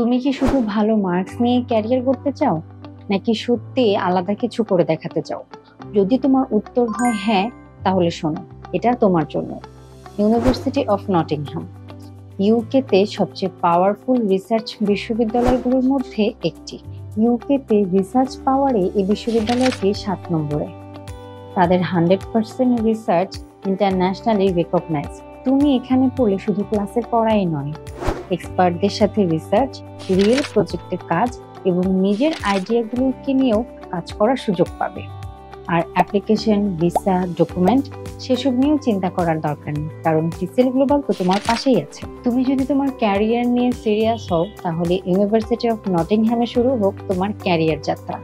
তুমি কি শুধু ভালো মার্কস নিয়ে ক্যারিয়ার করতে চাও, নাকি সত্যি আলাদা কিছু করে দেখাতে চাও? যদি তোমার উত্তর হয় হ্যাঁ, তাহলে শোনো, এটা তোমার জন্য। ইউনিভার্সিটি অফ নটিংহাম ইউকে তে সবচেয়ে পাওয়ারফুল রিসার্চ বিশ্ববিদ্যালয়গুলোর মধ্যে একটি। ইউকে তে রিসার্চ পাওয়ারে এই বিশ্ববিদ্যালয়টি 7 নম্বরে। তাদের 100% রিসার্চ ইন্টারন্যাশনালি রেকগনাইজ। তুমি এখানে পড়লে শুধু ক্লাসের পড়াই নয়, এক্সপার্টদের সাথে রিসার্চ, রিয়েল প্রজেক্টের কাজ এবং নিজের আইডিয়াগুলোকে নিয়েও কাজ করার সুযোগ পাবে। আর অ্যাপ্লিকেশন, ভিসা, ডকুমেন্ট সেসব নিয়েও চিন্তা করার দরকার নেই, কারণ টিসিএল গ্লোবাল তো তোমার পাশেই আছে। তুমি যদি তোমার ক্যারিয়ার নিয়ে সিরিয়াস হও, তাহলে ইউনিভার্সিটি অফ নটিংহ্যামে শুরু হোক তোমার ক্যারিয়ার যাত্রা।